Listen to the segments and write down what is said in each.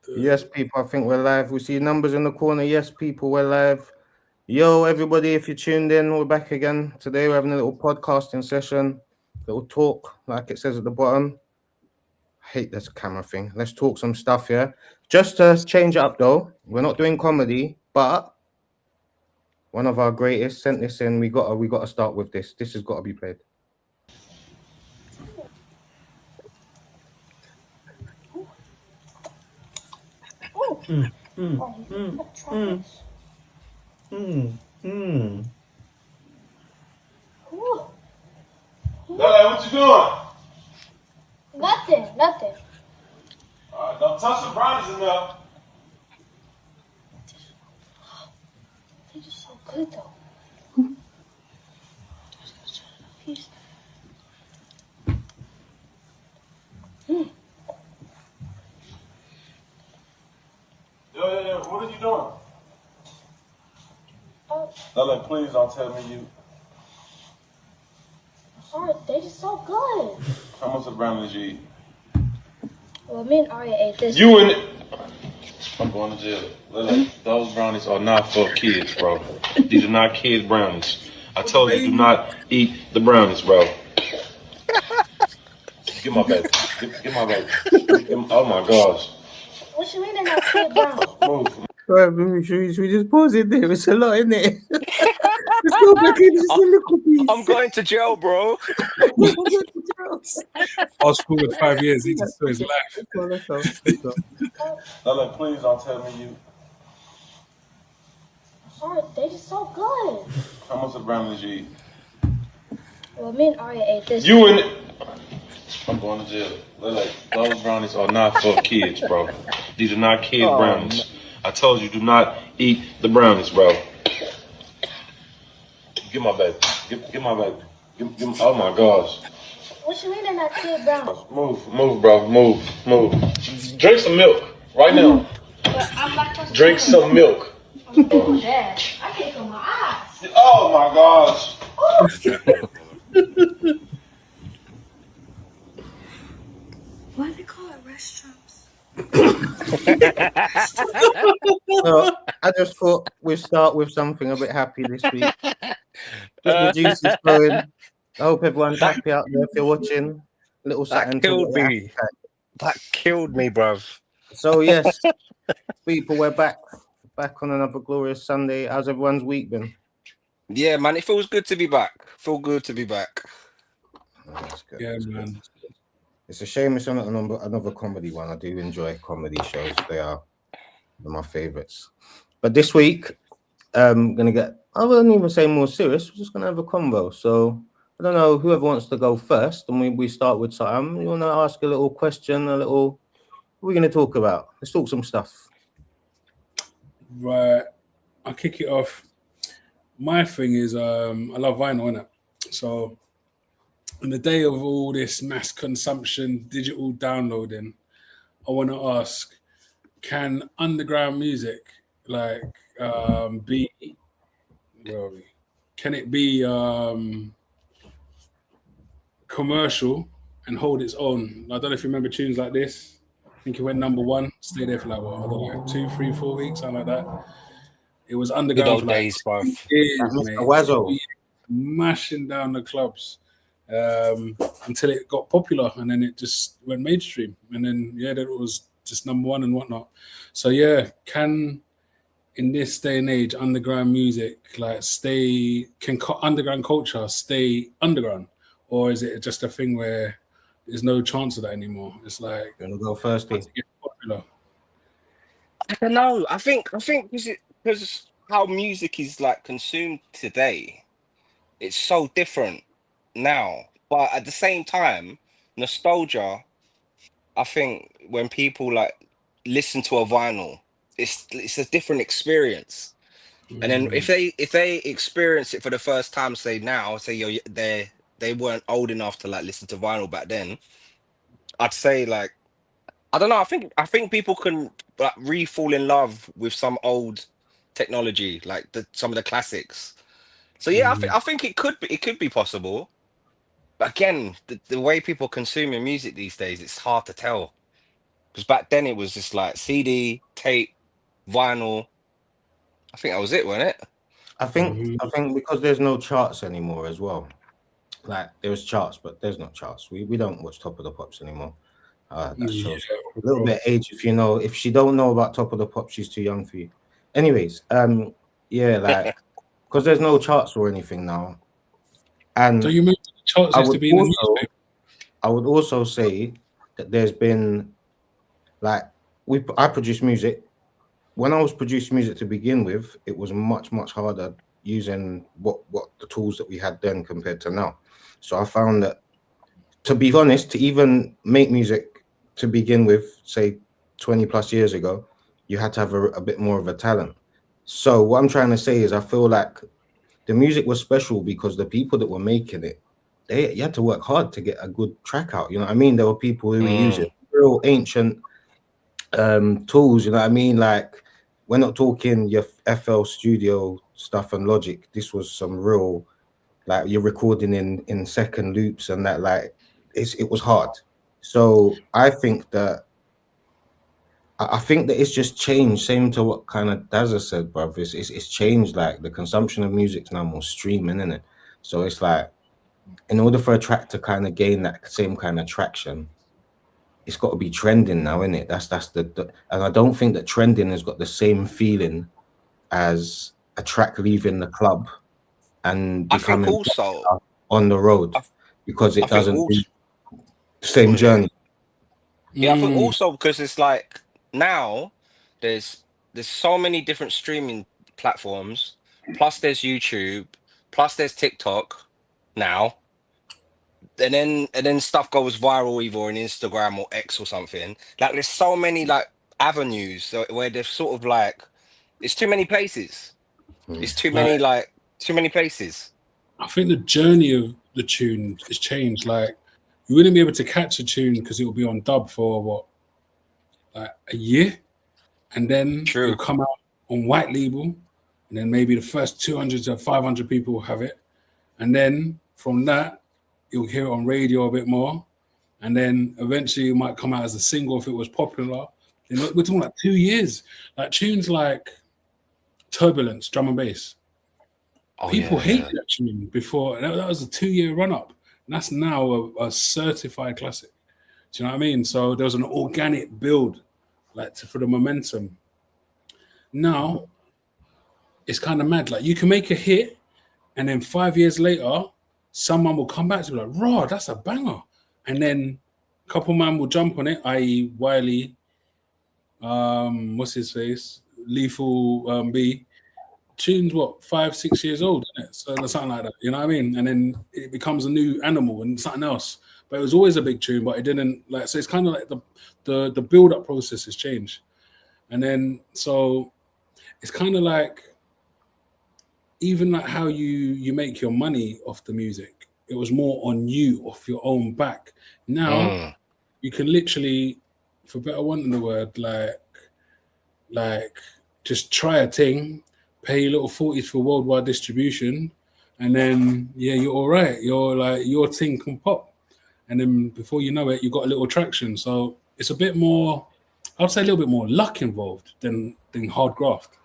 Yes, people, I think we're live. We see numbers in the corner. Yes, people, we're live. Yo, everybody, if you tuned in, we're back again. Today we're having a little podcasting session, little talk, like it says at the bottom. I hate this camera thing. Let's talk some stuff, yeah? Just to change it up, though, we're not doing comedy, but one of our greatest sent this in. We gotta start with this. This has got to be played. Lele, what you doing? Nothing. Alright, don't touch the brownies in there. They're just so good though. Yo, what are you doing? Oh, Lele, please don't tell me you. I'm sorry, they just so good. How much of the brownies you eat? Well, me and Arya ate this. You and it. I'm going to jail. Lele, those brownies are not for kids, bro. These are not kids' brownies. I told you, do not eat the brownies, bro. Get my baby. Get my baby. Oh my gosh. What you mean they're not kid brownies? Move. Right, should we just pause it there? It's a lot, isn't it? Let's go back in just a little piece. I'm going to jail, bro. Fast forward 5 years, he just saw his life. Let's go. Lele, please don't tell me you. I'm sorry, they just so good. How much of the brownies you eat? Well, me and Arya ate this. You and it. I'm going to jail. Lele, those brownies are not for kids, bro. These are not kids' brownies. I told you, do not eat the brownies, bro. Get my baby. Get my baby. Oh my gosh. What you mean they're not kid brownies? Move, bro. Move. Drink some milk right now. But I'm lactose Drink some milk. Oh, Dad, I can't feel my eyes. Oh my gosh. Why do they call it restrooms? So I just thought we'd start with something a bit happy this week. Get the juices flowing. I hope everyone's happy out there if you're watching. Little something That to killed get your me. happy back. That killed me, bruv. So yes, people, we're back on another glorious Sunday. How's everyone's week been? Yeah, man, it feels good to be back. Feel good to be back. Oh, that's good. Yeah, That's good. man. It's a shame it's not another comedy one. I do enjoy comedy shows. They're my favorites. But this week, gonna get, I wouldn't even say more serious. We're just gonna have a convo. So I don't know, whoever wants to go first, and we start with Sam. You wanna ask a little question, what are we gonna talk about? Let's talk some stuff. Right. I'll kick it off. My thing is, I love vinyl, innit? So, in the day of all this mass consumption, digital downloading, I want to ask, can underground music, like, be, where are we? Can it be commercial and hold its own? I don't know if you remember tunes like this. I think it went #1, stayed there for like, what, I don't know, like 2, 3, 4 weeks, something like that. It was Good underground old for like days, bruv. years, Mr. mate. Wazzo. Mashing down the clubs until it got popular, and then it just went mainstream, and then that it was just #1 and whatnot. So can in this day and age underground music like underground culture stay underground, or is it just a thing where there's no chance of that anymore? It's like You wanna go first, once it gets popular. I don't know. I think because how music is like consumed today, it's so different now. But at the same time, nostalgia, I think when people like listen to a vinyl, it's a different experience. And then if they experience it for the first time, say they weren't old enough to like listen to vinyl back then, I'd say like I don't know. I think people can like re-fall in love with some old technology, like some of the classics. So yeah, I think it could be possible. But again, the way people consume your music these days, it's hard to tell. Because back then it was just like CD, tape, vinyl. I think that was it, wasn't it? I think because there's no charts anymore as well. Like there's charts, but there's not charts. We don't watch Top of the Pops anymore. That shows a little bit of age. If she don't know about Top of the Pops, she's too young for you. Anyways, yeah, like because there's no charts or anything now. And So you remember the charts used to be in the newspaper? I would also say that there's been like I produce music. When I was producing music to begin with, it was much harder using what the tools that we had then compared to now. So I found that, to be honest, to even make music to begin with, say 20 plus years ago, you had to have a bit more of a talent. So what I'm trying to say is I feel like the music was special because the people that were making it, you had to work hard to get a good track out. You know what I mean? There were people who were using real ancient tools. You know what I mean? Like, we're not talking your FL Studio stuff and Logic. This was some real, like, you're recording in second loops and that, like, it was hard. So I think that it's just changed. Same to what kind of Dazza said, bruv. It's changed. Like, the consumption of music's now more streaming, isn't it? So it's like, in order for a track to kind of gain that same kind of traction, it's got to be trending now, isn't it? That's the and I don't think that trending has got the same feeling as a track leaving the club and becoming also on the road, because it doesn't do the same journey. Yeah, I think also because it's like now there's so many different streaming platforms, plus there's YouTube, plus there's TikTok now. And then stuff goes viral either on Instagram or X or something. Like, there's so many like avenues where there's sort of like, it's too many places. It's too many places. I think the journey of the tune has changed. Like, you wouldn't be able to catch a tune because it will be on dub for like a year, and then it'll come out on white label, and then maybe the first 200 to 500 people will have it, and then from that you'll hear it on radio a bit more, and then eventually it might come out as a single if it was popular. And we're talking like 2 years. Like tunes like Turbulence, drum and bass. People hate that tune before. That was a 2-year run-up. And that's now a certified classic. Do you know what I mean? So there was an organic build, like for the momentum. Now, it's kind of mad. Like, you can make a hit, and then 5 years later, someone will come back to be like, "Raw, that's a banger," and then a couple man will jump on it, i.e. Wiley, what's his face, Lethal B. Tune's 5-6 years old, isn't it? So something like that, you know what I mean? And then it becomes a new animal and something else. But it was always a big tune, but it didn't like. So it's kind of like the build-up process has changed, and then so it's kind of like, even like how you make your money off the music, it was more on you, off your own back. Now you can literally, for better wanting the word, like just try a thing, pay a little 40s for worldwide distribution, and then you're all right. You're like, your thing can pop, and then before you know it, you got a little traction. So it's a bit more, I'd say a little bit more luck involved than hard graft.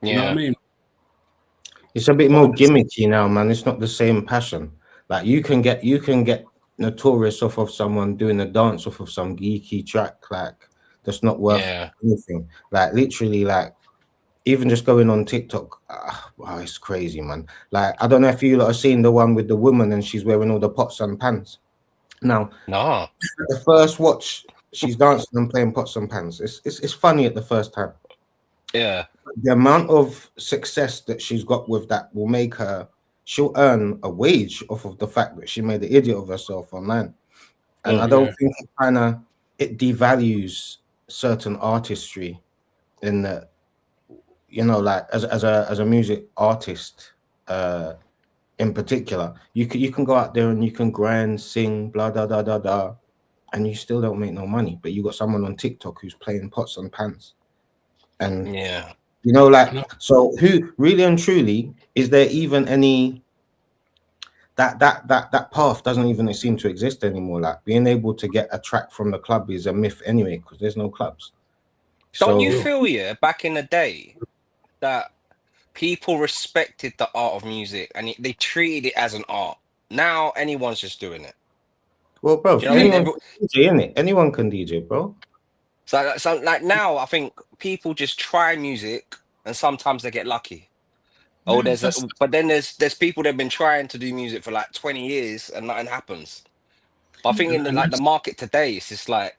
You know what I mean? It's a bit more gimmicky now, man. It's not the same passion. Like, you can get notorious off of someone doing a dance off of some geeky track, like, that's not worth anything. Like, literally, like, even just going on TikTok, wow, it's crazy, man. Like, I don't know if you lot have seen the one with the woman and she's wearing all the pots and pans. Now, the first watch, she's dancing and playing pots and pans. It's funny at the first time. Yeah. The amount of success that she's got with that will make her, she'll earn a wage off of the fact that she made an idiot of herself online. And I don't think it devalues certain artistry in that, you know, like as a music artist, in particular, you can go out there and you can grind, sing, blah da da da da, and you still don't make no money. But you got someone on TikTok who's playing pots and pans, and you know, like, so who really and truly is there even any that path doesn't even seem to exist anymore. Like being able to get a track from the club is a myth anyway, because there's no clubs. Don't you So feel, yeah, back in the day that people respected the art of music and they treated it as an art? Now anyone's just doing it. well, bro, Do you know what I mean? anyone can DJ, innit? Anyone can DJ, bro. So like now, I think people just try music and sometimes they get lucky. Oh, Yeah, that's but then there's people that've been trying to do music for like 20 years and nothing happens. But I think in and the that's market today, it's just like,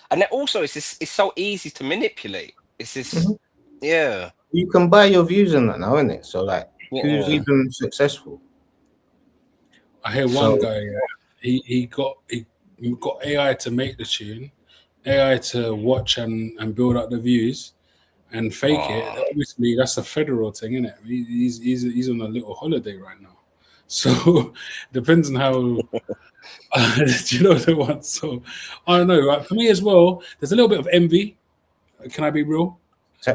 and then also it's so easy to manipulate. It's just Mhm. yeah, You can buy your views on that now, innit? So like, who's yeah. even successful? I hear one So guy. He got AI to make the tune, AI to watch and build up the views, and fake it. Oh, Obviously, that's a federal thing, isn't it? He's on a little holiday right now, so depends on how. Do you know the one? So I don't know. Like for me as well, there's a little bit of envy. Can I be real?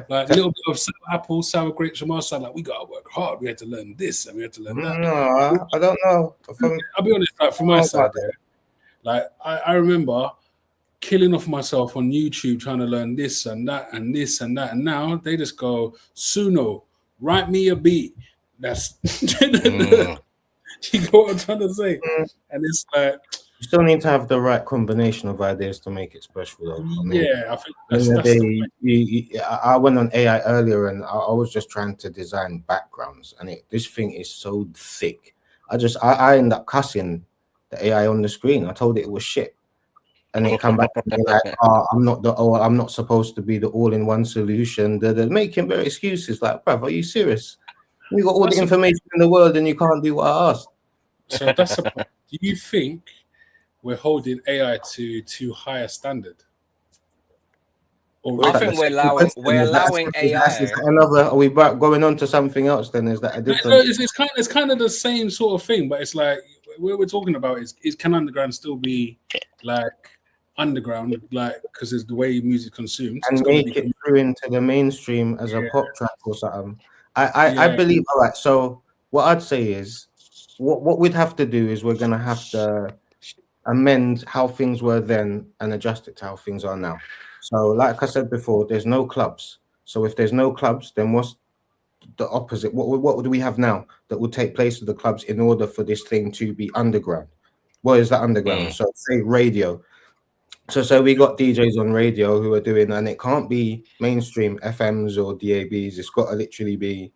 Like a little bit of sour apple, sour grapes from our side. Like we gotta work hard. We had to learn this and we had to learn that. no, I don't know. I'll be honest. Like from my side, yeah, like I remember killing off myself on YouTube trying to learn this and that and this and that, and now they just go, Suno, write me a beat. That's mm, you know what I'm trying to say, and it's like. You still need to have the right combination of ideas to make it special, though. I mean, Yeah, I think in that's the the day, I went on AI earlier, and I was just trying to design backgrounds, and this thing is so thick. I end up cussing the AI on the screen. I told it was shit, and it come back to me like, I'm not supposed to be the all-in-one solution. They're making very excuses. Like, bruv, are you serious? You got all that's the information in the world, and you can't do what I asked. so that's a, do you think we're holding AI to too high a standard? Or I Is that think the we're same allowing question? we're Is that allowing is AI. that another? Are we going on to something else? Then is that a No, different? it's kind of the same sort of thing, but it's like what we're talking about is can underground still be like underground, like because it's the way music consumed. And It's got to make it be through into the mainstream as a yeah, pop track or something. I yeah, believe. All right. So what I'd say is, what we'd have to do is we're gonna have to amend how things were then and adjust it to how things are now. So, like I said before, there's no clubs. So if there's no clubs, then what's the opposite? What do we have now that will take place with the clubs in order for this thing to be underground? What is that underground? Mm, So say radio. So we got DJs on radio who are doing, and it can't be mainstream FMs or DABs. It's got to literally be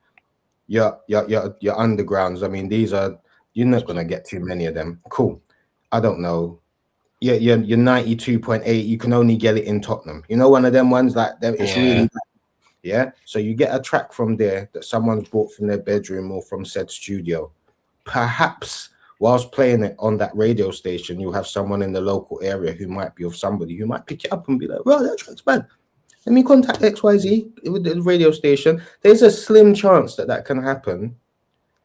your undergrounds. I mean, you're not gonna get too many of them. Cool. I don't know. You're 92.8. You can only get it in Tottenham. You know, one of them ones like that. It's yeah, really yeah. So you get a track from there that someone's bought from their bedroom or from said studio. Perhaps whilst playing it on that radio station, you have someone in the local area who might be of somebody who might pick it up and be like, well, that track's bad. Let me contact XYZ with the radio station. There's a slim chance that can happen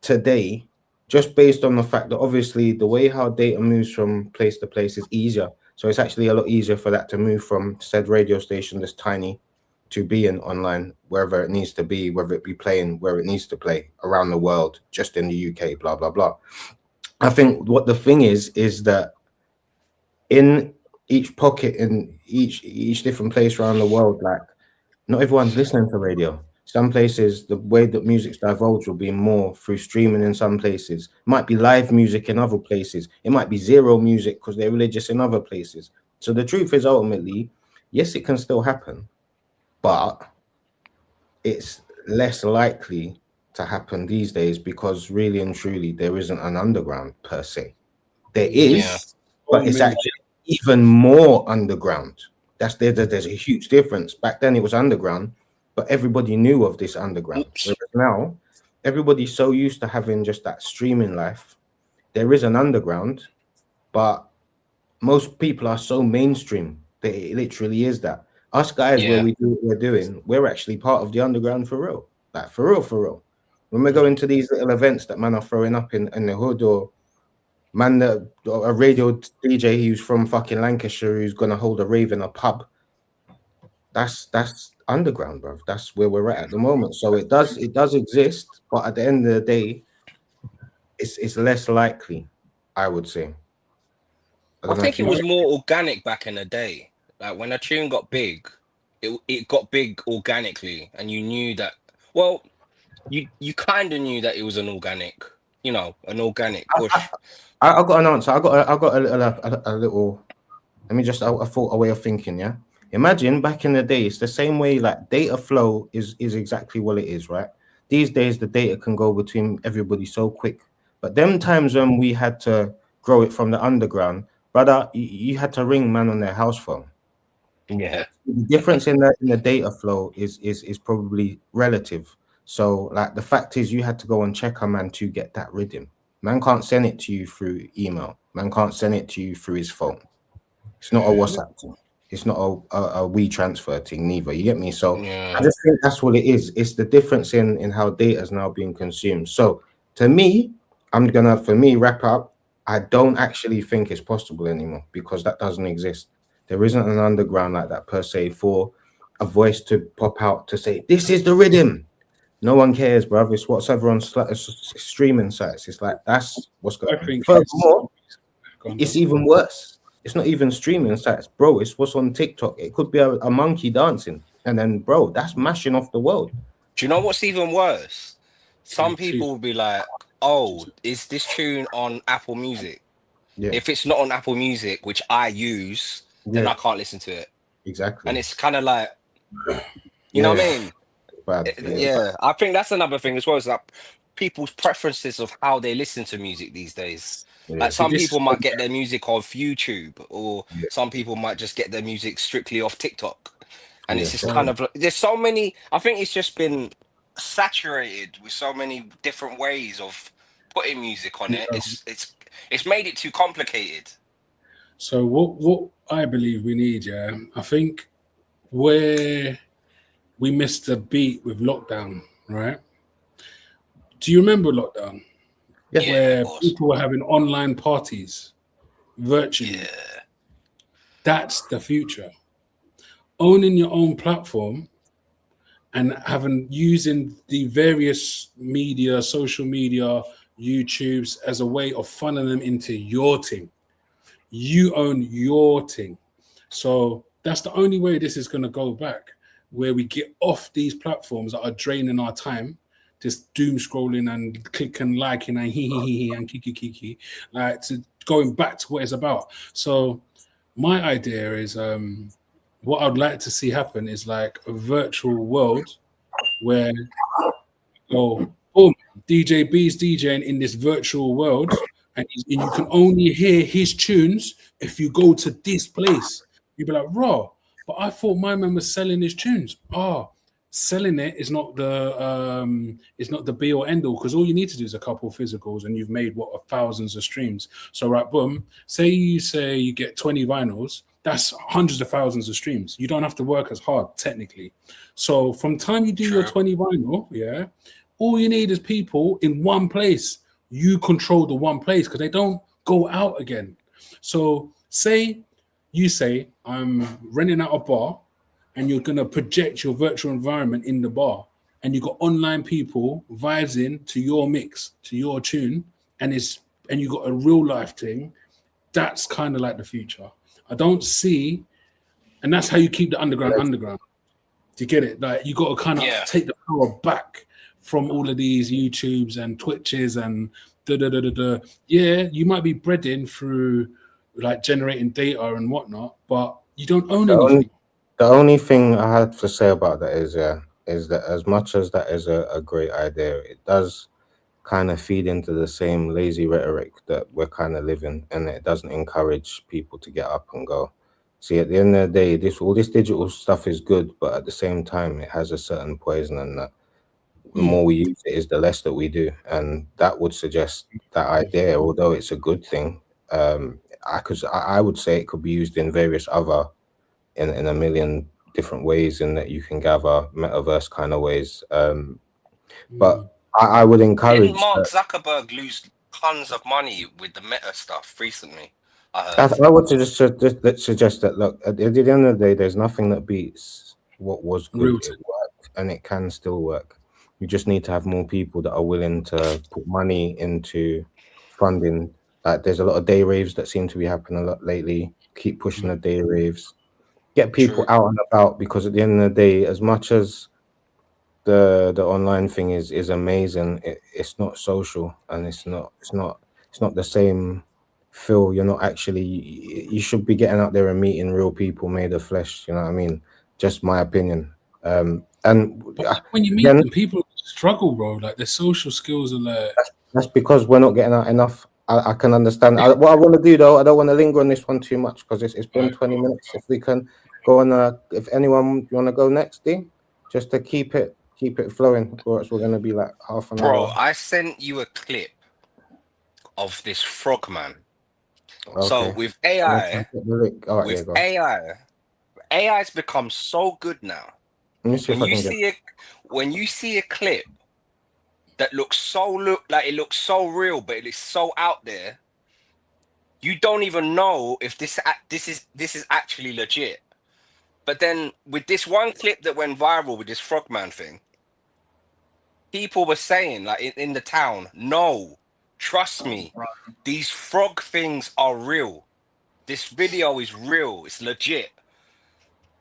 today, just based on the fact that obviously the way how data moves from place to place is easier. So it's actually a lot easier for that to move from said radio station that's tiny to being online wherever it needs to be, whether it be playing where it needs to play around the world, just in the UK, blah, blah, blah. I think what the thing is that in each pocket, in each different place around the world, like not everyone's listening to radio. Some places, the way that music's divulged will be more through streaming in some places. It might be live music in other places. It might be zero music because they're religious in other places. So the truth is ultimately, yes, it can still happen, but it's less likely to happen these days because really and truly there isn't an underground per se. There is, yeah. but it's many- actually even more underground. There's a huge difference. Back then it was underground, but everybody knew of this underground. Oops. Whereas now, everybody's so used to having just that streaming life. There is an underground, but most people are so mainstream that it literally is that. Us guys, where Yeah. we do what we're doing, we're actually part of the underground for real. Like for real, for real. When we're going to these little events that man are throwing up in the hood, or man that a radio DJ who's from fucking Lancashire who's gonna hold a rave in a pub. That's underground, bro. That's where we're at the moment. So it does exist, but at the end of the day, it's less likely, I would say. I I don't know think if it you was more organic back in the day. Like when a tune got big, it got big organically, and you knew that. Well, you kind of knew that it was an organic, an organic push. I got an answer. I got a little. Let me just I thought a way of thinking. Yeah, imagine back in the day, it's the same way. Like data flow is exactly what it is, right? These days, the data can go between everybody so quick. But them times when we had to grow it from the underground, brother, you had to ring man on their house phone. Yeah, The difference in the data flow is probably relative. So like the fact is you had to go and check a man to get that rhythm. Man can't send it to you through email. Man can't send it to you through his phone. It's not a WhatsApp thing. It's not a we transfer thing neither. You get me? So I yeah. just think that's what it is. It's the difference in how data is now being consumed. So to me, for me wrap up. I don't actually think it's possible anymore because that doesn't exist. There isn't an underground like that per se for a voice to pop out to say this is the rhythm. No one cares, bruv. It's whatever on streaming sites. It's like that's what's going I on. think Furthermore, Gone, it's even worse. It's not even streaming sites, bro. It's what's on TikTok. It could be a monkey dancing, and then, bro, that's mashing off the world. Do you know what's even worse? Some Me too. people will be like, "Oh, is this tune on Apple Music? Yeah, If it's not on Apple Music, which I use, then yeah, I can't listen to it." exactly. And it's kind of like, you know what I mean? Bad. Yeah, I think that's another thing as well. Is like people's preferences of how they listen to music these days. Yeah. Like some This- people might get their music off YouTube, or Yeah. some people might just get their music strictly off TikTok. And it's Yeah. just kind of there's so many. I think it's just been saturated with so many different ways of putting music on it. Yeah. It's made it too complicated. So what I believe we need, yeah, I think where we missed a beat with lockdown, right? Do you remember lockdown? Yeah. Where of course. people were having online parties virtually. Yeah. That's the future. Owning your own platform and using the various media, social media, YouTubes as a way of funneling them into your thing. You own your thing. So that's the only way this is going to go back, where we get off these platforms that are draining our time, just doom scrolling and clicking, liking and hee and kiki, like to going back to what it's about. So my idea is what I'd like to see happen is like a virtual world where boom, DJ B's DJing in this virtual world, and you can only hear his tunes if you go to this place. You'd be like, raw, but I thought my man was selling his tunes. Selling it is not the be or end all, because all you need to do is a couple of physicals and you've made thousands of streams. So right, boom, say you get 20 vinyls, that's hundreds of thousands of streams. You don't have to work as hard technically. So from time you do your 20 vinyl, yeah, all you need is people in one place. You control the one place because they don't go out again. So say I'm renting out a bar, and you're going to project your virtual environment in the bar, and you got online people vibes in to your mix, to your tune, and you got a real life thing. That's kind of like the future. I don't see, and that's how you keep the underground. Do you get it? Like you got to kind of take the power back from all of these YouTubes and Twitches and Yeah, you might be breading through like generating data and whatnot, but you don't own anything. The only thing I have to say about that is that as much as that is a great idea, it does kind of feed into the same lazy rhetoric that we're kind of living, and it doesn't encourage people to get up and go. See, at the end of the day, all this digital stuff is good, but at the same time, it has a certain poison, and that the more we use it is the less that we do. And that would suggest that idea, although it's a good thing, I would say it could be used in various other in a million different ways, in that you can gather metaverse kind of ways. But I would encourage. Didn't Mark Zuckerberg lose tons of money with the Meta stuff recently? I would just suggest that, look, at the end of the day, there's nothing that beats what was good. It worked, and it can still work. You just need to have more people that are willing to put money into funding. Like there's a lot of day raves that seem to be happening a lot lately. Keep pushing the day raves. Get people True. out and about, because at the end of the day, as much as the online thing is amazing, it's not social, and it's not the same feel. You're not actually, you should be getting out there and meeting real people made of flesh, you know what I mean? Just my opinion. And But when you meet again, them, people struggle, bro. Like their social skills are like. that's because we're not getting out enough. I can understand. What I want to do though, I don't want to linger on this one too much, because it's been 20 minutes. If we can go on, if anyone you want to go next, D, just to keep it flowing, or else we're going to be like half an Bro, hour. I sent you a clip of this frogman. Okay. So with AI, All right, with go. AI's become so good now. Let me see if I can get. When you see a clip that looks so real, but it is so out there, you don't even know if this is actually legit. But then with this one clip that went viral with this frogman thing, people were saying, like in the town, no, trust me, these frog things are real. This video is real. It's legit.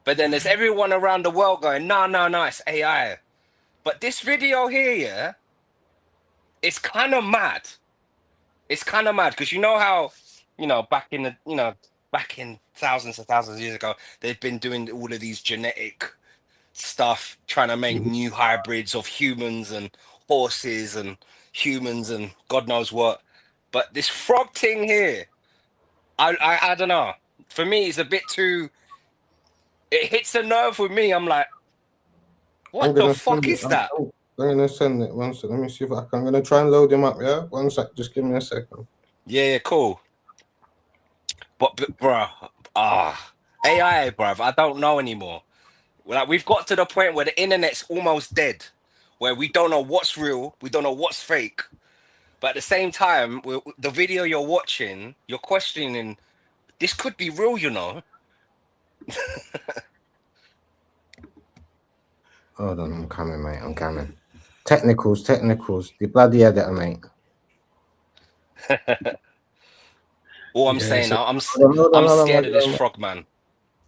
But then there's everyone around the world going, no, it's AI. But this video here, yeah, it's kind of mad. It's kind of mad because you know how, back in thousands of years ago, they've been doing all of these genetic stuff, trying to make new hybrids of humans and horses and humans and God knows what. But this frog thing here, I don't know. For me, it's a bit too. It hits a nerve with me. I'm like, what the fuck is that? I'm gonna send it. One sec. Let me see if I'm gonna try and load him up. Yeah, one sec. Just give me a second. Yeah, cool. But bro, AI, bruv, I don't know anymore. Like we've got to the point where the internet's almost dead, where we don't know what's real, we don't know what's fake. But at the same time, the video you're watching, you're questioning, this could be real, you know. Hold on, I'm coming, mate. I'm coming. Technicals. The bloody editor, mate. All I'm saying now, I'm scared of this frogman.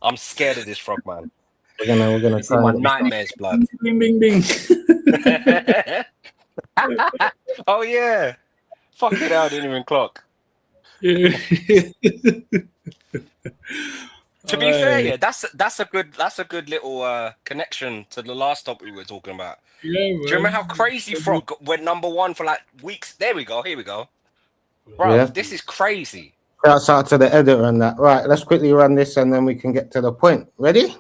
I'm scared of this frogman. We're gonna It's in my nightmares, blood. Bing, bing, bing. Oh yeah. Fuck it, I didn't even clock. To be fair, yeah, that's a good little connection to the last topic we were talking about. Yeah, Do you remember how Crazy Frog went #1 for like weeks? Here we go. Bro, Yeah. This is crazy. Shouts out to the editor and that. Right, let's quickly run this and then we can get to the point. Ready?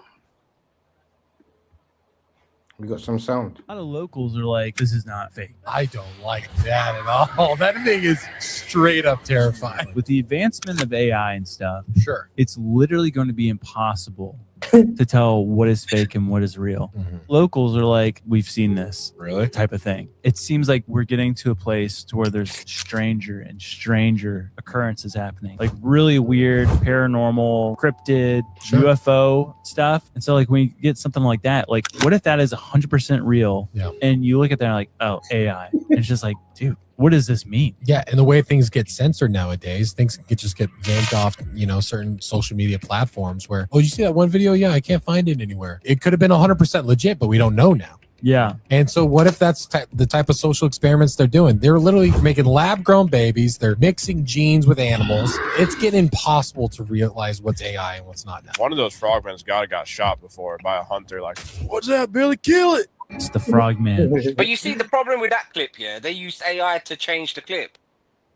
We got some sound. A lot of locals are like, this is not fake. I don't like that at all. That thing is straight up terrifying. With the advancement of AI and stuff, sure, it's literally going to be impossible to tell what is fake and what is real. Locals are like, we've seen this really type of thing. It seems like we're getting to a place to where there's stranger and stranger occurrences happening, like really weird paranormal cryptid UFO stuff. And so like when you get something like that, like what if that is 100% real? Yeah. And you look at that and like, oh, AI. And it's just like, dude, what does this mean? Yeah, and the way things get censored nowadays, things can just get yanked off, certain social media platforms where, oh, you see that one video? Yeah, I can't find it anywhere. It could have been 100% legit, but we don't know now. Yeah. And so what if that's the type of social experiments they're doing? They're literally making lab-grown babies. They're mixing genes with animals. It's getting impossible to realize what's AI and what's not now. One of those frogmen's got shot before by a hunter. Like, what's that, Billy? Kill it. It's the frogman. But you see the problem with that clip, yeah? They used AI to change the clip.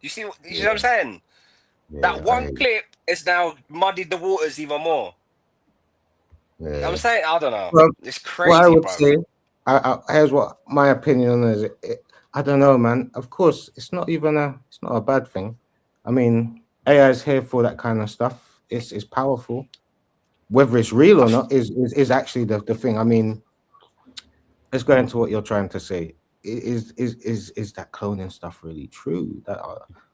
You see what I'm saying? Yeah, that one clip is now muddied the waters even more. Yeah. I'm saying, I don't know. Well, It's crazy, what I would bro. say, here's what my opinion is. I don't know, man. Of course, it's not a bad thing. I mean, AI is here for that kind of stuff. It's powerful. Whether it's real or not is actually the thing. I mean, let's go into what you're trying to say. Is that cloning stuff really true? That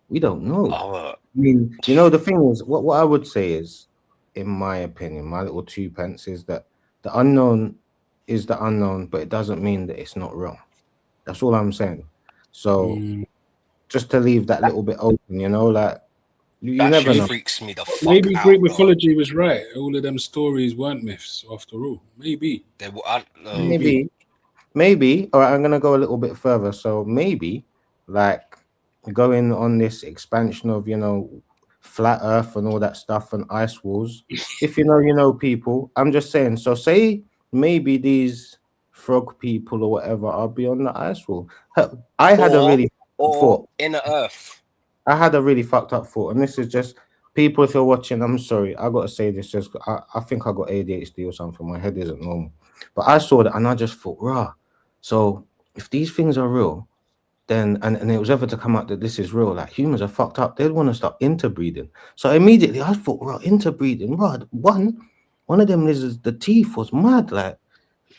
we don't know. I mean, the thing is, what I would say is, in my opinion, my little 2 pence is that the unknown is the unknown, but it doesn't mean that it's not real. That's all I'm saying. So just to leave that little bit open, you know, like you That never shit know. freaks me the fuck Maybe out. Greek bro. mythology was right. All of them stories weren't myths, after all. Maybe. They were, Maybe. All right, I'm gonna go a little bit further. So maybe, like, going on this expansion of, you know, flat Earth and all that stuff and ice walls. If you know people. I'm just saying. So say maybe these frog people or whatever are beyond the ice wall. I had a really thought. Inner Earth. I had a really fucked up thought, and this is just people. If you're watching, I'm sorry, I gotta say this. Just I think I got ADHD or something. My head isn't normal, but I saw that and I just thought, rah. So if these things are real, then and it was ever to come out that this is real, like humans are fucked up. They'd want to start interbreeding. So immediately I thought, rah, interbreeding. Rah, one of them lizards, the teeth was mad. Like,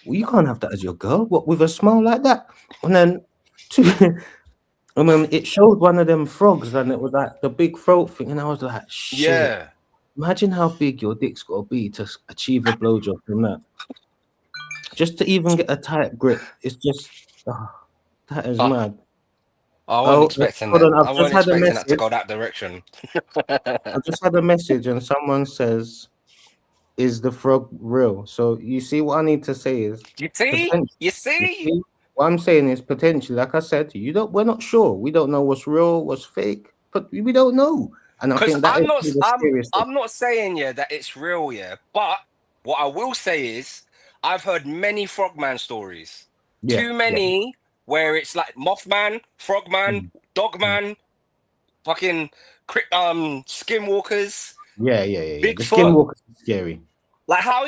well, you can't have that as your girl. What, with a smile like that? And then two. And then it showed one of them frogs, and it was like the big throat thing, and I was like, shit. Yeah. Imagine how big your dick's got to be to achieve a blowjob from that. Just to even get a tight grip, it's just, that is mad. I wasn't expecting that. I wasn't expecting that to go that direction. I just had a message, and someone says, is the frog real? So you see what I need to say is, You see? What I'm saying is potentially, like I said, we're not sure. We don't know what's real, what's fake, but we don't know. And I think that I'm not saying that it's real, but what I will say is I've heard many Frogman stories. Too many where it's like Mothman, Frogman, Dogman, fucking Skinwalkers. Yeah. Bigfoot. The Skinwalkers is scary. Like how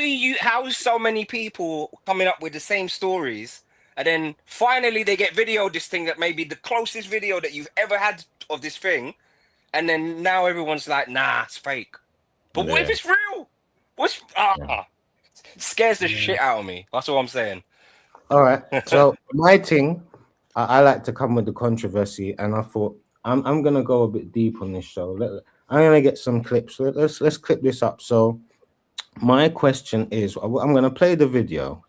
is so many people coming up with the same stories? And then finally they get video this thing that may be the closest video that you've ever had of this thing. And then now everyone's like, nah, it's fake. But what if it's real? Scares the shit out of me. That's all I'm saying. All right. So my thing, I like to come with the controversy, and I thought I'm gonna go a bit deep on this show. I'm gonna get some clips. Let's clip this up. So my question is, I'm gonna play the video.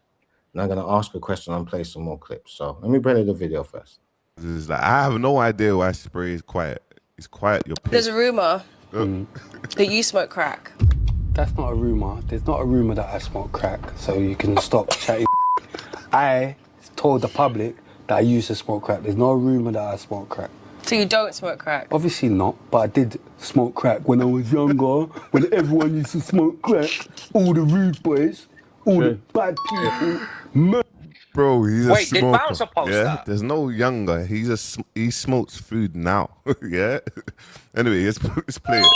And I'm going to ask a question and play some more clips. So let me play the video first. It's like, I have no idea why spray is quiet. It's quiet. You're pissed. There's a rumor that you smoke crack. That's not a rumor. There's not a rumor that I smoke crack. So you can stop chatting. I told the public that I used to smoke crack. There's no rumor that I smoke crack. So you don't smoke crack? Obviously not, but I did smoke crack when I was younger, when everyone used to smoke crack. All the rude boys. All the bad people. Bro, he's a Wait, smoker. did Bouncer post that? There's no younger. He smokes food now. Yeah. Anyway, let's play it.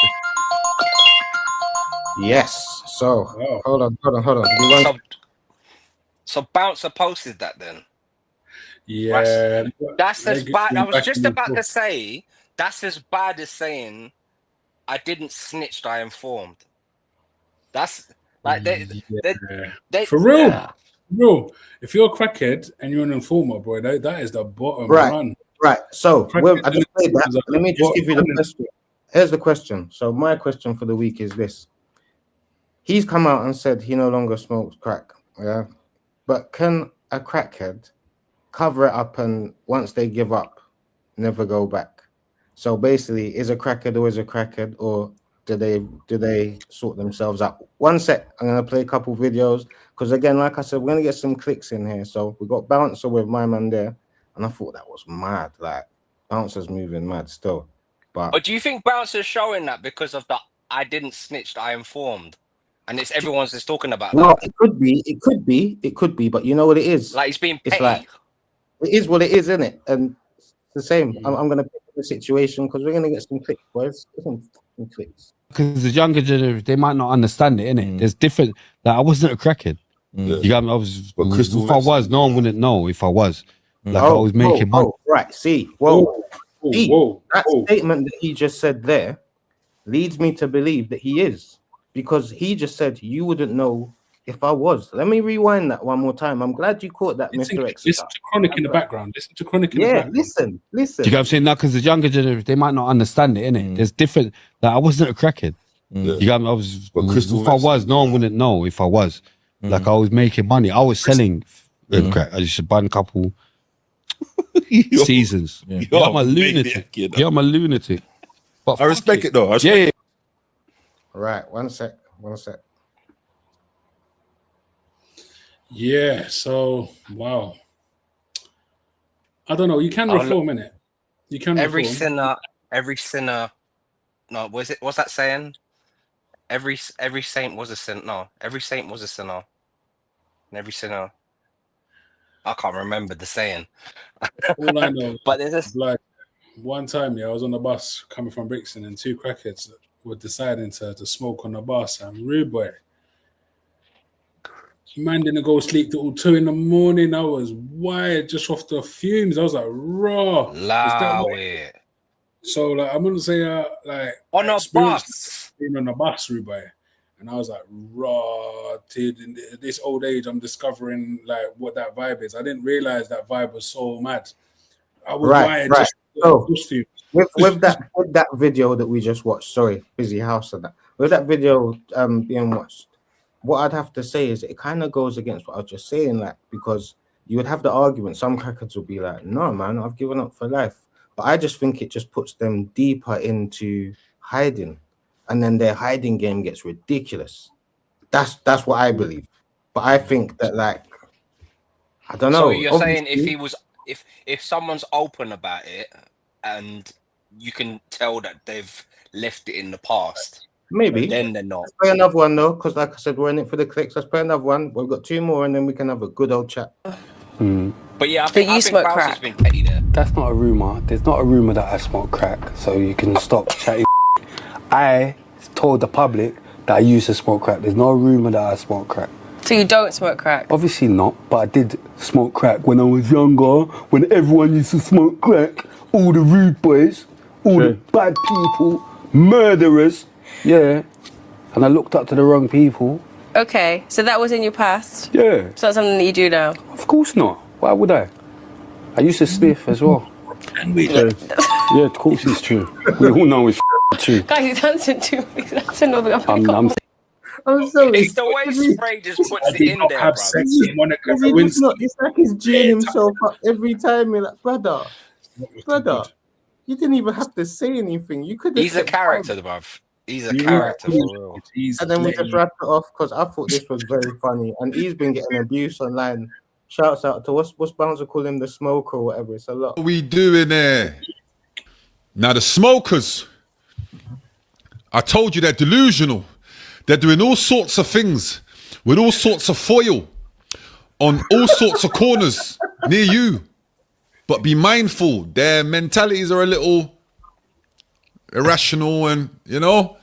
Yes. So hold on. So Bouncer posted that then. Yeah. That's as bad. I was just about to say that's as bad as saying I didn't snitch, I informed. That's like they for real. Yeah. Bro, if you're a crackhead and you're an informer, bro, that is the bottom run. Right. So I just played that. Let me just give you the question. Here's the question. So my question for the week is this. He's come out and said he no longer smokes crack. Yeah. But can a crackhead cover it up and once they give up, never go back? So basically, is a crackhead always a crackhead, or do they sort themselves out? One sec, I'm gonna play a couple videos because again, like I said, we're gonna get some clicks in here. So we got Bouncer with my man there, and I thought that was mad. Like Bouncer's moving mad still. But do you think Bouncer's showing that because of the I didn't snitch, I informed? And it's everyone's just talking about no, that. it could be, but you know what it is? Like it's being petty. It's like it is what it is, isn't it? And it's the same. I'm gonna pick the situation because we're gonna get some clicks, boys. Some clicks. Because the younger generation, they might not understand it, innit? There's different. Like I wasn't a crackhead. You got me? I was. If I was, no one wouldn't know. If I was, like I was making money. Right. See. That statement that he just said there leads me to believe that he is, because he just said you wouldn't know if I was. Let me rewind that one more time. I'm glad you caught that, Mr. X. Listen to Chronic in the background. Listen to Chronic in the background. Listen. Do you get what I'm saying? Now, because the younger generation, they might not understand it, innit? There's different. Like I wasn't a crackhead. You got me? I was. If I was, no one wouldn't know. If I was, like I was making money. I was selling crack. I used to buy a couple Seasons. Yo, Yo, I'm a maniac, lunatic. you know. Yo, I'm a lunatic. But I respect it though. I respect Yeah, yeah. Right, one sec. Yeah. So wow. I don't know. You can reform, innit? You can Every reform. sinner. No, what's that saying? Every saint was a sinner. No, every saint was a sinner, and every sinner. I can't remember the saying. All I know, But there's this. like one time, I was on the bus coming from Brixton, and two crackheads were deciding to smoke on the bus. And rude boy, man didn't go sleep till 2 a.m. I was wired just off the fumes. I was like, raw. Is that Allow what- it. So like, I'm gonna say like On a experience bus. being on a bus, rude boy. And I was like, raw, dude. In this old age, I'm discovering like what that vibe is. I didn't realize that vibe was so mad. I was wired Right. just So, just fumes. with that video that we just watched, sorry, busy house and that. With that video being watched, what I'd have to say is it kind of goes against what I was just saying, like, because you would have the argument, some crackers would be like, no, man, I've given up for life. But I just think it just puts them deeper into hiding. And then their hiding game gets ridiculous. That's what I believe. But I think that, like, I don't know. So you're saying obviously- if someone's open about it and you can tell that they've left it in the past, maybe then they're not. Let's play another one though, because like I said, we're in it for the clicks. Let's play another one. We've got 2 more, and then we can have a good old chat. But yeah, I But think you smoke Bowser's crack. been petty there. That's not a rumor. There's not a rumor that I smoke crack, so you can stop chatting. I told the public that I used to smoke crack. There's no rumor that I smoke crack. So you don't smoke crack? Obviously not, but I did smoke crack when I was younger, when everyone used to smoke crack. All the rude boys, all the bad people, murderers. Yeah. And I looked up to the wrong people. Okay, so that was in your past? Yeah. So that's something that you do now? Of course not. Why would I? I used to sniff as well. And we do. Yeah, of course it's true. We all know it's true. Guys, he's dancing too. He's dancing over the I'm sorry. It's the way Spray just puts it in there, have bro. sex with Monica Is he just Lewinsky. not, it's like he's geeing himself up every time. You're like, brother, you didn't even have to say anything. You could. He's a character, bruv. He's a character for real. And then we just wrapped it off because I thought this was very funny, and he's been getting abuse online. Shouts out to what's Bouncer call him, the smoker or whatever. It's a lot. What we doing there? Now the smokers, I told you they're delusional. They're doing all sorts of things with all sorts of foil on all sorts of corners near you. But be mindful, their mentalities are a little irrational, and you know,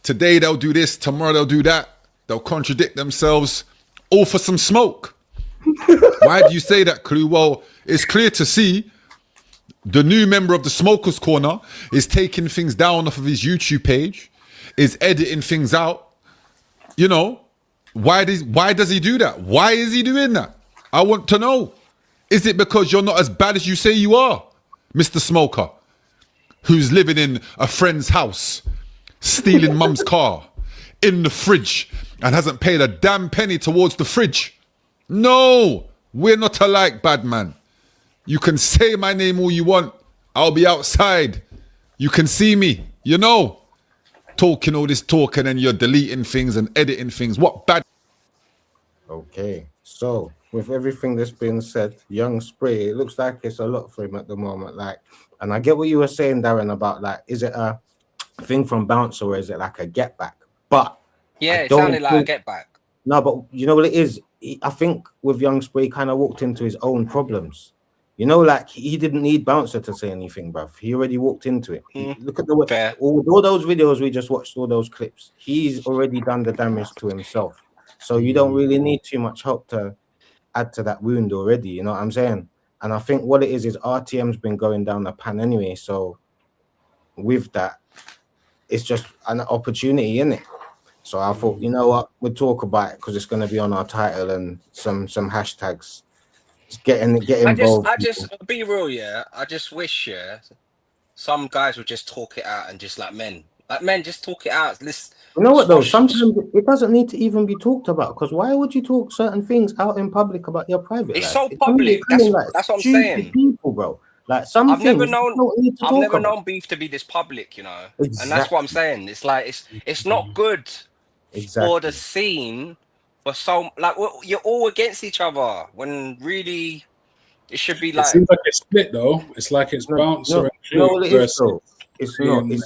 today they'll do this, tomorrow they'll do that. They'll contradict themselves, all for some smoke. Why do you say that, Clue? Well, it's clear to see the new member of the Smokers Corner is taking things down off of his YouTube page, is editing things out. You know, why does he do that? Why is he doing that? I want to know. Is it because you're not as bad as you say you are, Mr. Smoker, who's living in a friend's house, stealing mum's car, in the fridge, and hasn't paid a damn penny towards the fridge? No, we're not alike, bad man. You can say my name all you want. I'll be outside. You can see me, you know. Talking all this talk and then you're deleting things and editing things. What bad? Okay, so with everything that's been said, Young Spray, it looks like it's a lot for him at the moment. Like, and I get what you were saying, Darren, about like, is it a thing from Bouncer or is it like a get back? But Yeah, I it don't sounded like a think- get back. No, but you know what it is? I think with Young Spray, kind of walked into his own problems. You know, like he didn't need Bouncer to say anything, bruv. He already walked into it. Look at the all those videos we just watched, all those clips. He's already done the damage to himself. So you don't really need too much help to add to that wound already. You know what I'm saying? And I think what it is RTM's been going down the pan anyway. So with that, it's just an opportunity, isn't it? So I thought, you know what, we'll talk about it because it's going to be on our title and some hashtags. Just get involved. I just be real, yeah. I just wish, yeah, some guys would just talk it out and just like men just talk it out. You know what though? Sometimes it doesn't need to even be talked about, because why would you talk certain things out in public about your private It's life? so It's public. only like That's what I'm stupid saying. people, bro. Like some I've things never you known. don't need to I've talk never about. known beef to be this public. You know, and that's what I'm saying. It's like it's not good for the scene. For so like you're all against each other when really it should be It like. seems like it's split though. It's like it's bouncer and No, Clue it is versus though. It's not. being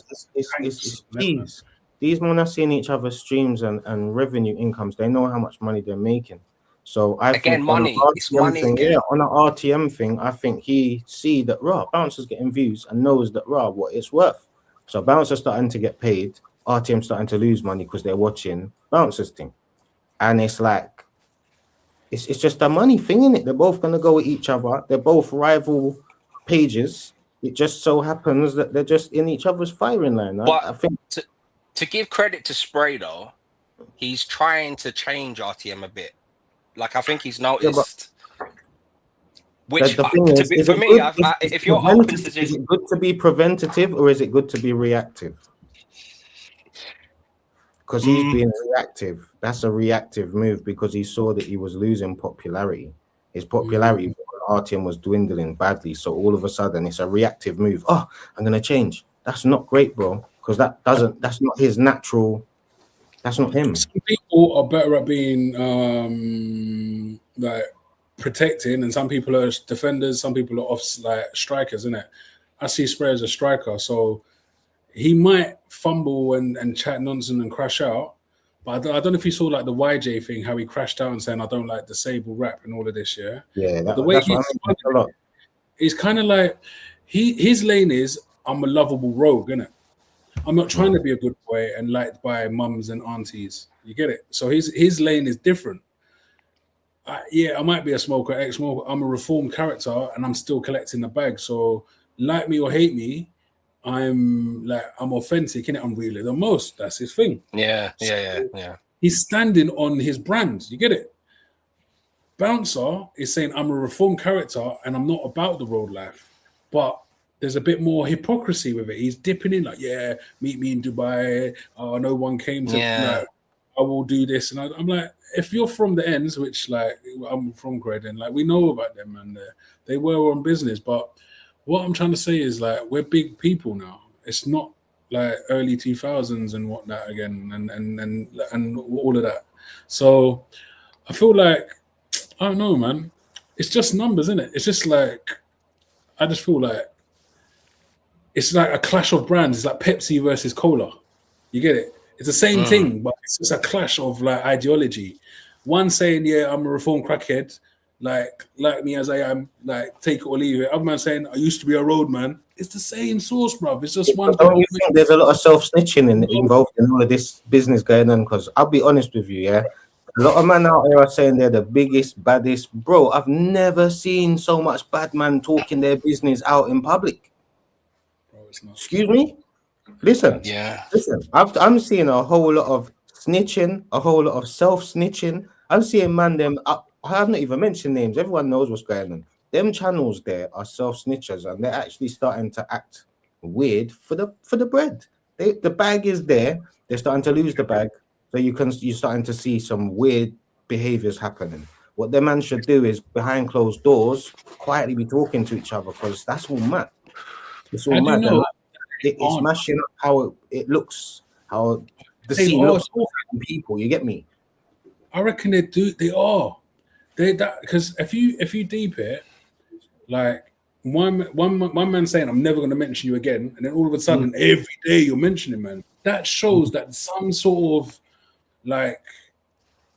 It's these. These men are seeing each other's streams and revenue incomes. They know how much money they're making. So I Again, think money. on It's the RTM money thing, again. yeah, on the RTM thing, I think he see that Bouncer's getting views and knows that what it's worth. So Bouncer's starting to get paid. RTM starting to lose money because they're watching Bouncer's thing, and it's like it's just a money thing, innit? They're both gonna go at each other. They're both rival pages. It just so happens that they're just in each other's firing line. But I think to give credit to Spray though, he's trying to change RTM a bit. Like I think he's noticed. Which the thing is for it me, good- if you're open is to it good to be preventative or is it good to be reactive? Because he's being reactive. That's a reactive move because he saw that he was losing popularity. His popularity on RTM was dwindling badly. So all of a sudden it's a reactive move. Oh, I'm gonna change. That's not great, bro. Because that's not his natural. That's not him. Some people are better at being like protecting, and some people are defenders. Some people are off like strikers, isn't it? I see Spray as a striker, so he might fumble and chat nonsense and crash out. But I don't know if you saw like the YJ thing, how he crashed out and saying I don't like disabled rap and all of this. Yeah, Yeah, the way that's what I mean a lot. he's kind of like his lane is I'm a lovable rogue, innit? I'm not trying to be a good boy and liked by mums and aunties. You get it? So his lane is different. I might be a smoker, ex-smoker. I'm a reformed character, and I'm still collecting the bag. So, like me or hate me, I'm authentic, innit? I'm realer than most. That's his thing. Yeah. He's standing on his brand. You get it? Bouncer is saying I'm a reformed character, and I'm not about the road life, but there's a bit more hypocrisy with it. He's dipping in like, yeah, meet me in Dubai. No one came to. Yeah. Like, I will do this, and I'm like, if you're from the ends, which like I'm from Croydon, like we know about them, and they were on business. But what I'm trying to say is like we're big people now. It's not like early 2000s and whatnot again, and all of that. So I feel like I don't know, man. It's just numbers, isn't it? It's just like I just feel like. It's like a clash of brands. It's like Pepsi versus Cola. You get it? It's the same thing, but it's just a clash of like ideology. One saying, "Yeah, I'm a reformed crackhead, like me as I am, like take it or leave it." Other man saying, "I used to be a road man." It's the same source, bruv. It's just one. Don't you think there's a lot of self-snitching involved in all of this business going on? Because I'll be honest with you, yeah. A lot of men out there are saying they're the biggest, baddest. Bro, I've never seen so much bad man talking their business out in public. Excuse me? Listen. Yeah. Listen. I'm seeing a whole lot of snitching, a whole lot of self-snitching. I'm seeing I have not even mentioned names. Everyone knows what's going on. Them channels there are self-snitchers, and they're actually starting to act weird for the bread. The bag is there. They're starting to lose the bag. So you're starting to see some weird behaviors happening. What the man should do is behind closed doors, quietly be talking to each other, because that's all mad. It's all mad. It's mashing up how it looks, how the scene looks for people. You get me? I reckon they do. They are. Because if you deep it, like one man saying I'm never going to mention you again, and then all of a sudden every day you're mentioning, man. That shows that some sort of like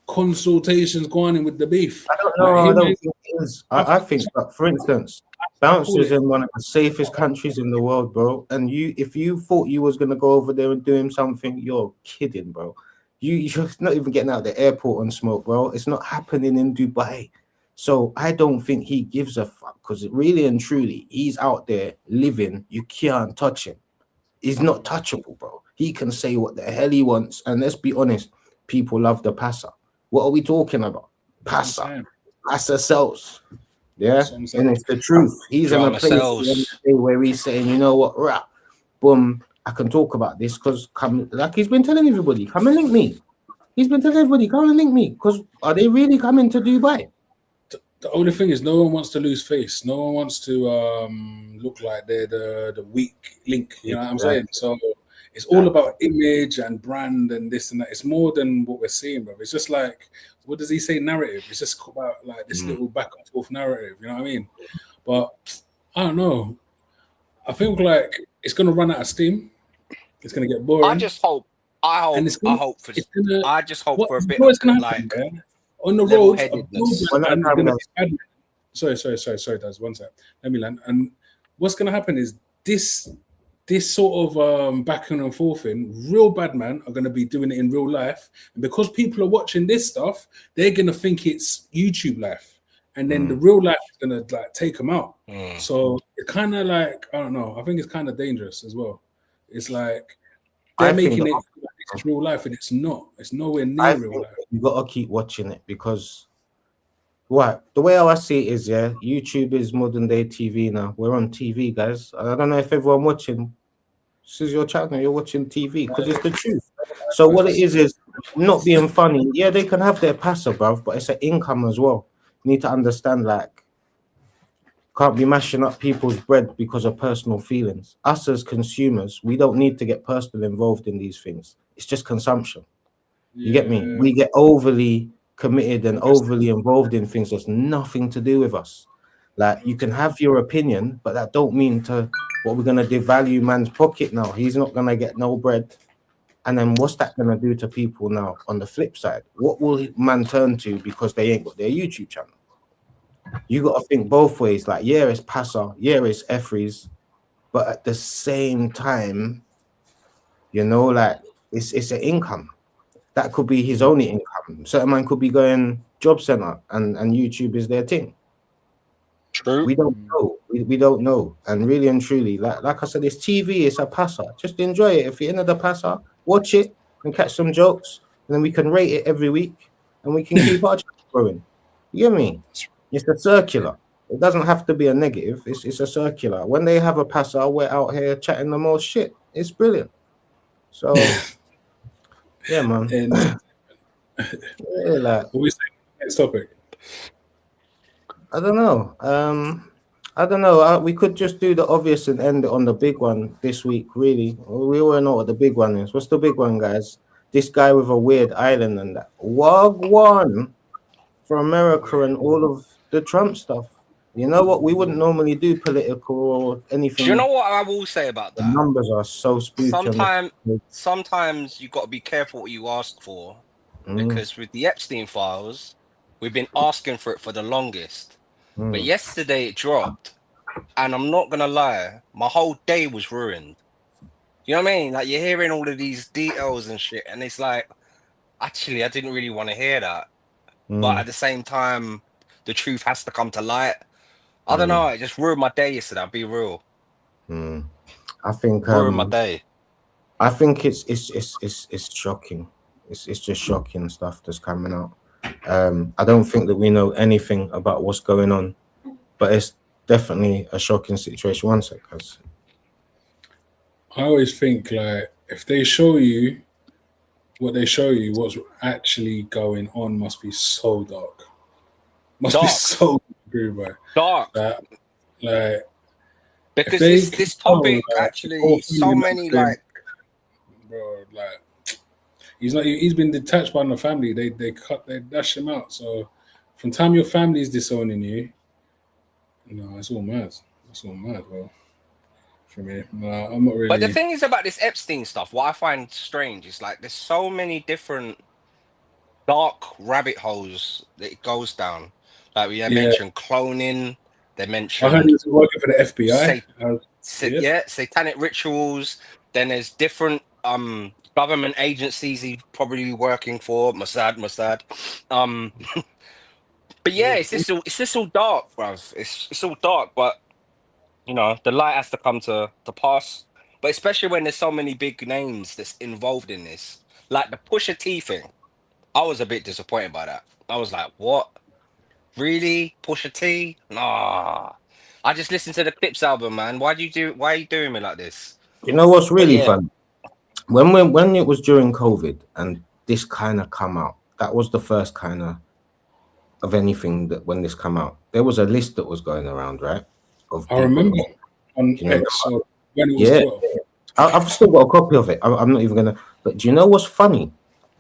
consultations going in with the beef. I don't know. I don't think it is. I think that, for instance, Bouncer's in one of the safest countries in the world, bro. And if you thought you was gonna go over there and do him something, you're kidding, bro. You're not even getting out of the airport on smoke, bro. It's not happening in Dubai. So I don't think he gives a fuck, because really and truly, he's out there living. You can't touch him. He's not touchable, bro. He can say what the hell he wants. And let's be honest, people love the passer. What are we talking about? Passer. Passer sells. Yeah, and it's the truth. He's in a place where he's saying, you know what, rap, boom, I can talk about this because like he's been telling everybody, come and link me. He's been telling everybody, come and link me. Because are they really coming to Dubai? The only thing is, no one wants to lose face. No one wants to look like they're the weak link. You know what I'm saying? So it's all about image and brand and this and that. It's more than what we're seeing, bro. It's just like, what does he say? Narrative. It's just about like this little back and forth narrative. You know what I mean? But I don't know. I think like it's gonna run out of steam. It's gonna get boring. I just hope. I hope. And it's gonna- I hope for. it's gonna- I just hope for a bit you know what's of gonna like. happen, yeah? On the road, level-headedness. sorry, Daz, one sec. Let me land. And what's gonna happen is this sort of back and forth thing, real bad men are gonna be doing it in real life. And because people are watching this stuff, they're gonna think it's YouTube life. And then the real life is gonna like take them out. So it kind of like, I don't know. I think it's kind of dangerous as well. It's like they're making it like it's real life, and it's not. It's nowhere near real life. You gotta keep watching it because the way I see it is, YouTube is modern day TV now. We're on TV, guys. I don't know if everyone watching. This is your channel. You're watching TV because it's the truth. So what it is not being funny. Yeah, they can have their passer, bruv, but it's an income as well. You need to understand, like, can't be mashing up people's bread because of personal feelings. Us as consumers, we don't need to get personally involved in these things. It's just consumption. You get me? We get overly committed and overly involved in things that's nothing to do with us. Like, you can have your opinion, but that don't mean what we're gonna devalue man's pocket now. He's not gonna get no bread. And then what's that gonna do to people now? On the flip side, what will man turn to because they ain't got their YouTube channel? You got to think both ways. Like, yeah, it's passer, yeah, it's Efries, but at the same time, you know, like it's an income. That could be his only income. Certain man could be going job center and YouTube is their thing. True. We don't know. We don't know. And really and truly, like I said, it's TV, it's a passer. Just enjoy it. If you're into the passer, watch it and catch some jokes, and then we can rate it every week and we can keep our channel growing. You get me? It's a circular. It doesn't have to be a negative. It's a circular. When they have a passer, we're out here chatting the most shit. It's brilliant. So, yeah, man. Yeah, like, what we say next topic? I don't know. We could just do the obvious and end it on the big one this week, really. We all know what the big one is. What's the big one, guys? This guy with a weird island and that. Wagwan from America and all of the Trump stuff. You know what? We wouldn't normally do political or anything. Do you know what I will say about that? The numbers are so spooky. Sometimes you got to be careful what you ask for, because with the Epstein files, we've been asking for it for the longest. But yesterday it dropped, and I'm not gonna lie, my whole day was ruined. You know what I mean? Like, you're hearing all of these details and shit, and it's like, actually, I didn't really want to hear that. But at the same time, the truth has to come to light. I don't know. It just ruined my day yesterday. I'll be real. I think ruined my day. I think it's shocking. It's just shocking stuff that's coming out. I don't think that we know anything about what's going on, but it's definitely a shocking situation. One sec, guys. I always think, like, if they show you what they show you, what's actually going on must be so dark. Must be so dark. Like, because this topic actually, so many like, bro, like, he's been detached by the family. They dash him out. So from time your family is disowning you, it's all mad. It's all mad, bro. For me, I'm not really. But the thing is about this Epstein stuff, what I find strange is, like, there's so many different dark rabbit holes that it goes down. Like, we mentioned cloning. They mentioned. I heard he was working for the FBI. Satanic rituals. Then there's different government agencies he's probably working for. Mossad. But yeah, it's just all dark, bruv. It's all dark, but the light has to come to pass. But especially when there's so many big names that's involved in this, like the Pusha T thing. I was a bit disappointed by that. I was like, what? Really? Pusha T? Nah. I just listened to the Clips album, man. Why are you doing me like this? You know what's really yeah. fun? When it was during COVID and this kind of come out, that was the first kind of anything that when this come out, there was a list that was going around, right? Of I remember on you know, X when it was yeah, 12. I've still got a copy of it. I'm not even gonna. But do you know what's funny?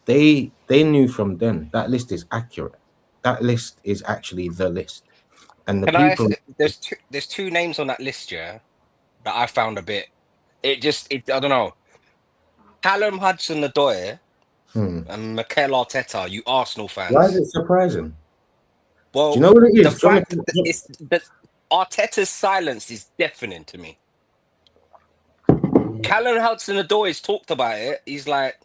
They knew from then that list is accurate. That list is actually the list, and the Can I people. there's two names on that list, yeah, that I found a bit. I don't know. Callum Hudson-Odoi and Mikel Arteta, you Arsenal fans. Why is it surprising? Well, do you know what it is? the fact that Arteta's silence is deafening to me. Callum Hudson-Odoi's talked about it. He's like,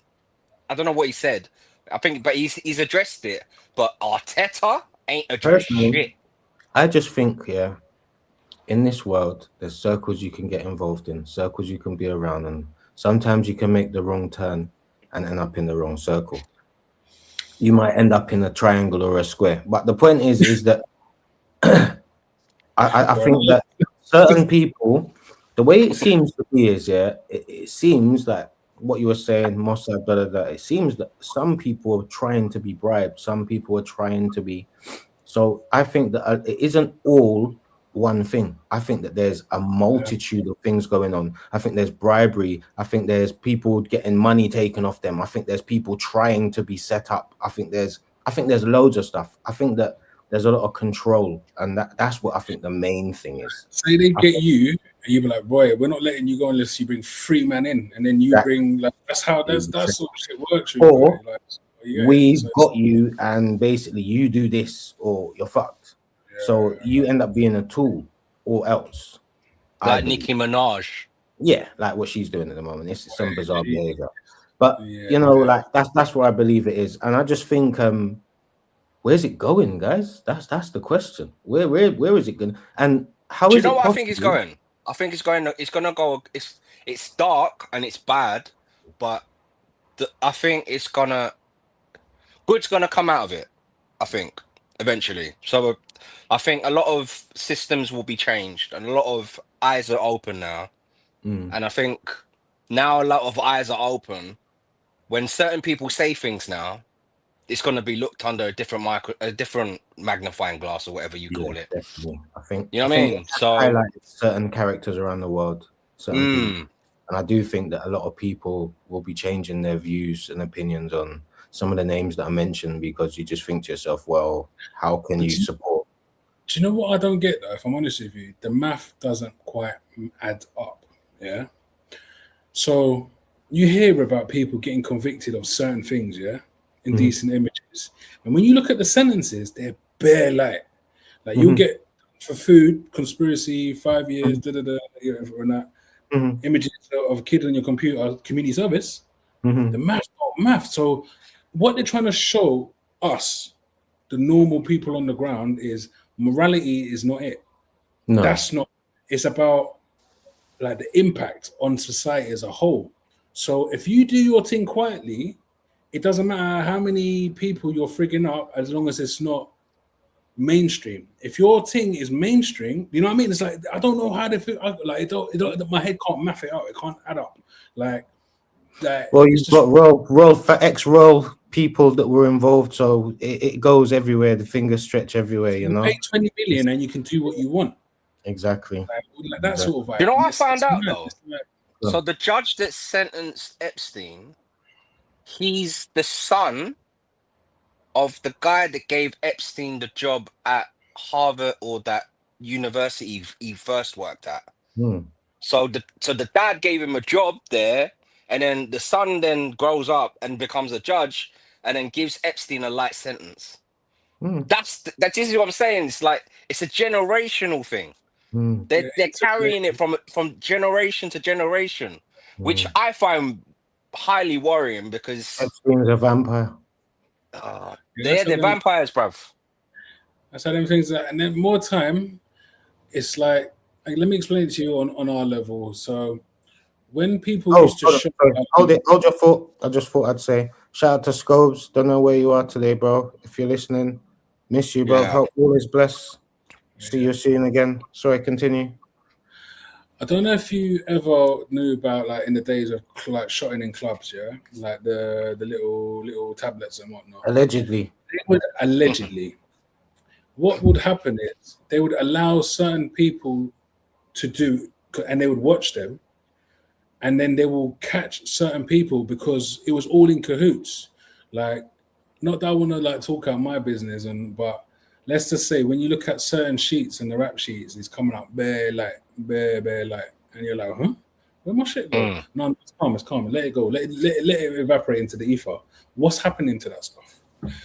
I don't know what he said. I think, but he's addressed it. But Arteta ain't addressed shit. I just think, yeah, in this world, there's circles you can get involved in, circles you can be around, and sometimes you can make the wrong turn and end up in the wrong circle. You might end up in a triangle or a square. But the point is that I think that certain people, the way it seems to be is, yeah, it seems that what you were saying, Mossad, it seems that some people are trying to be bribed, some people are trying to be. So I think that it isn't all one thing. I think that there's a multitude of things going on. I think there's bribery. I think there's people getting money taken off them. I think there's people trying to be set up. I think there's loads of stuff. I think that there's a lot of control, and that's what I think the main thing is. Say they get you, and you be like, boy, we're not letting you go unless you bring 3 men in, and then you bring like that's sort of shit works. Or like, we've got you, and basically you do this, or you're fucked. So you end up being a tool, or else. Like Nicki Minaj. Yeah, like what she's doing at the moment. It's some bizarre behavior. But you know, like that's what I believe it is. And I just think where's it going, guys? That's the question. Where is it going? And how Do is you know it what possible? I think it's going? I think it's gonna go it's dark and it's bad, but I think it's good's gonna come out of it, I think, eventually. So I think a lot of systems will be changed and a lot of eyes are open now. And I think now a lot of eyes are open. When certain people say things now, it's going to be looked under a different magnifying glass or whatever you call it. Definitely. I think you know what I mean. So highlight certain characters around the world, people. And I do think that a lot of people will be changing their views and opinions on some of the names that I mentioned, because you just think to yourself, well, how can you support? Do you know what I don't get though? If I'm honest with you, the math doesn't quite add up. Yeah. So you hear about people getting convicted of certain things, yeah, indecent images, and when you look at the sentences, they're bare light. Like you'll get for food, conspiracy, 5 years, and that. Images of a kid on your computer, community service. The math's not math. So what they're trying to show us, the normal people on the ground, is morality is not it. No. That's not. It's about like the impact on society as a whole. So if you do your thing quietly, it doesn't matter how many people you're frigging up, as long as it's not mainstream. If your thing is mainstream, you know what I mean? It's like I don't know how to feel. Like it don't, my head can't math it out. It can't add up. Like well, you've got ex-royal people that were involved, so it goes everywhere. The fingers stretch everywhere. You know, pay 20 million and you can do what you want. Exactly. Like that sort of vibe. You know what I found out though? So the judge that sentenced Epstein, he's the son of the guy that gave Epstein the job at Harvard or that university he first worked at. So the dad gave him a job there, and then the son then grows up and becomes a judge, and then gives Epstein a light sentence. That is what I'm saying. It's like it's a generational thing. They're carrying it from generation to generation, which I find highly worrying because Epstein's a vampire. They're vampires, bruv. That's how them things are. And then more time, it's like let me explain it to you on our level. So when people used to hold your thought. I just thought I'd say shout out to Scobes. Don't know where you are today, bro. If you're listening, miss you, bro. Hope all is blessed. See you soon again. Sorry, continue. I don't know if you ever knew about like in the days of like shotting in clubs, yeah, like the little tablets and whatnot. Allegedly. They would allegedly. What would happen is they would allow certain people to do, and they would watch them, and then they will catch certain people because it was all in cahoots. Like, not that I want to like talk out my business, but let's just say when you look at certain sheets and the rap sheets, it's coming up bare, like, and you're like, huh? Where my shit go? No, it's calm. Let it go. Let it evaporate into the ether. What's happening to that stuff?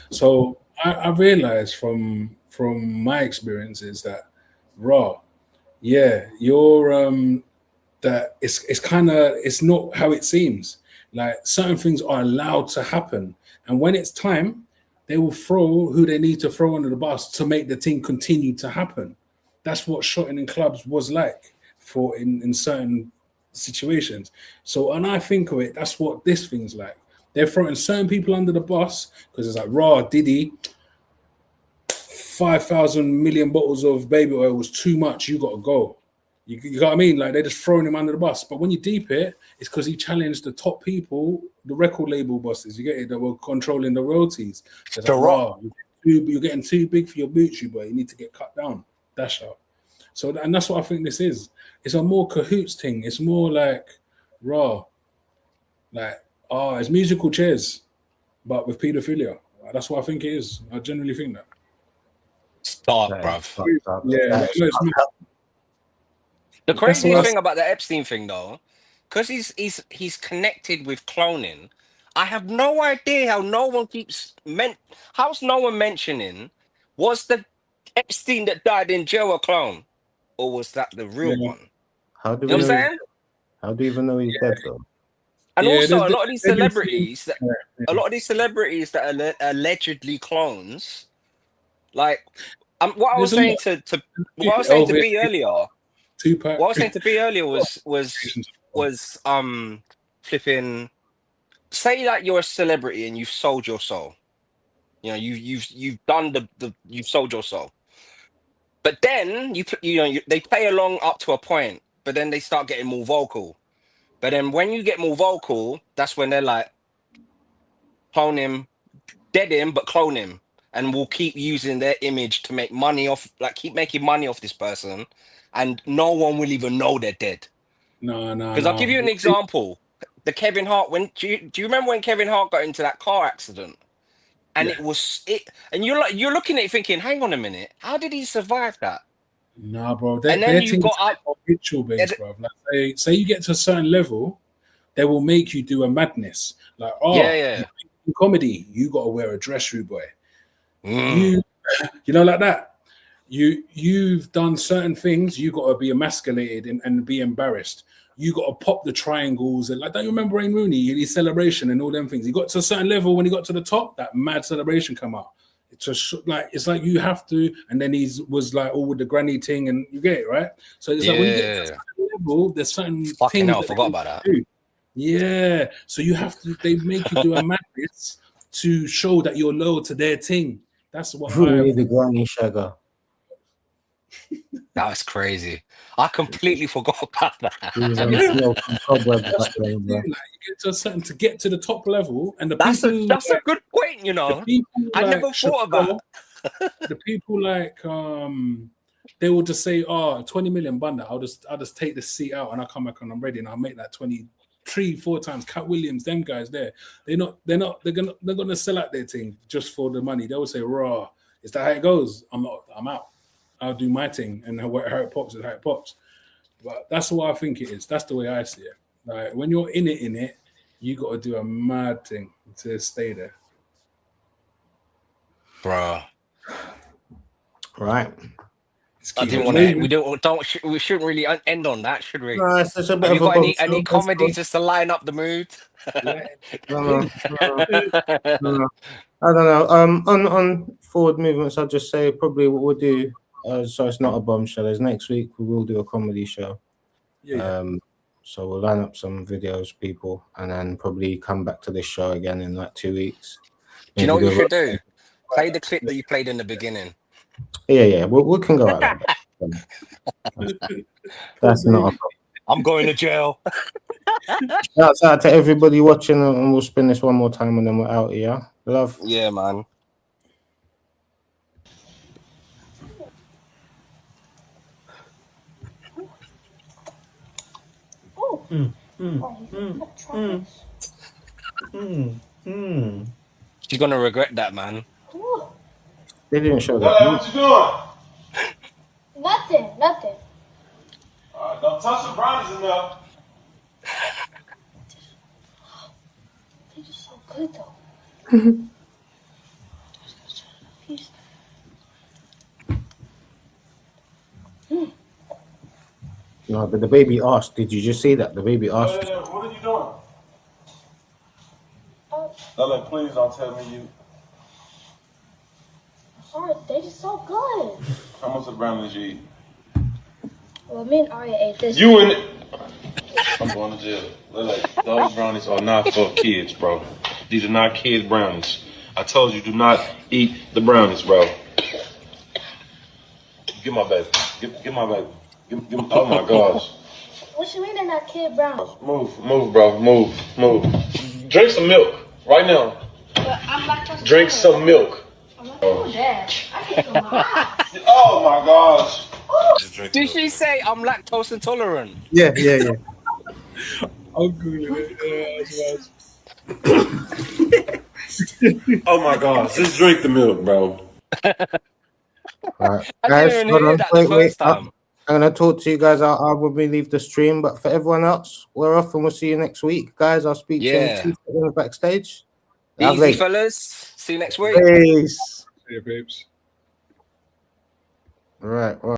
So I realized from my experiences that you're that it's not how it seems. Like certain things are allowed to happen, and when it's time, they will throw who they need to throw under the bus to make the thing continue to happen. That's what shotting in clubs was like for in certain situations. So when I think of it, that's what this thing's like. They're throwing certain people under the bus because it's like Diddy, 5,000 million bottles of baby oil was too much. You got to go. You got what I mean? Like they're just throwing him under the bus. But when you deep it, it's because he challenged the top people, the record label bosses. You get it? That were controlling the royalties. So it's like, you're getting too big for your boots, you boy. You need to get cut down. Dash out. So and that's what I think this is. It's a more cahoots thing. It's more like it's musical chairs, but with pedophilia. That's what I think it is. I generally think that. Stop, bruv. Yeah. The crazy thing about the Epstein thing, though, because he's connected with cloning. I have no idea how no one how's no one mentioning was the Epstein that died in jail a clone, or was that the real one? How do you know what I'm saying? How do you even know he's dead though? And also, a lot of these celebrities that are allegedly clones, like what I was saying to B earlier. Tupac. What I was saying to B earlier was flipping. Say that you're a celebrity and you've sold your soul. You know, you've done you've sold your soul. But then they play along up to a point, but then they start getting more vocal. But then when you get more vocal, that's when they're like, clone him, dead him, but clone him. And we'll keep using their image to make money keep making money off this person. And no one will even know they're dead. No. Because I'll give you an example. The Kevin Hart, do you remember when Kevin Hart got into that car accident? And and you're looking at it thinking, hang on a minute, how did he survive that? Nah, bro. And then you got up ritual based, bro. Like say you get to a certain level, they will make you do a madness. Like, in comedy, you gotta wear a dress, rude boy. You know, like that. You've done certain things, you gotta be emasculated and be embarrassed. You gotta pop the triangles and like, don't you remember Wayne Rooney, his celebration and all them things? He got to a certain level when he got to the top, that mad celebration come out. It's like you have to, and then was like all with the granny thing, and you get it, right? So it's like when you get to a certain level, there's certain things. I forgot about that. Do. Yeah, so you have to. They make you do a madness to show that you're loyal to their thing. That's what. The granny shagger. That's crazy. I completely forgot about that. You get to a certain to get to the top level, and that's a good point. You know, I never thought about the people like they will just say, 20 million bunda. I'll just take the seat out and I'll come back and I'm ready and I'll make that 23-4 times. Cat Williams, them guys they're gonna sell out their thing just for the money. They will say, raw, is that how it goes? I'm out. I'll do my thing, and how it pops is how it pops. But that's what I think it is. That's the way I see it. Like when you're in it, you got to do a mad thing to stay there, bro. Right. I didn't want to. We shouldn't really end on that, should we? No, it's a bit Have you of got any comedy just to line up the mood? No. I don't know. On forward movements, I'll just say probably what we'll do. So it's not a bombshell. Is next week we will do a comedy show. So we'll line up some videos, people, and then probably come back to this show again in like 2 weeks. Do you know what you should do? Play the clip that you played in the beginning. Yeah. We can go out. That's not a problem. I'm going to jail. Shouts out to everybody watching, and we'll spin this one more time and then we're out here. Love. Yeah, man. She's gonna regret that, man. They didn't show What that. you doing? Nothing. Don't touch the brownies enough. They're just so good though. No, but the baby asked. Did you just see that? The baby asked. What are you doing? Lele, please don't tell me you. Sorry, they just so good. How much of brownies you eat? Well, me and Arya ate this. You and I'm going to jail. Lele, those brownies are not for kids, bro. These are not kids brownies. I told you, do not eat the brownies, bro. Get my baby. Get my baby. Oh my gosh. What you mean they're not kid brownies? Move, bro. Move. Drink some milk right now. But I'm lactose Drink some milk. I'm not doing that. I can't go my eyes. Oh my gosh. Did she say I'm lactose intolerant? Yeah. I'll Google it. Oh my gosh. Just drink the milk, bro. Alright, I guys, didn't even hold hear on. that the first time. I'm gonna talk to you guys out when we leave the stream, but for everyone else, we're off and we'll see you next week, guys. I'll speak to you in 2 seconds backstage. Easy, fellas. See you next week. Peace. See you, babes. Right.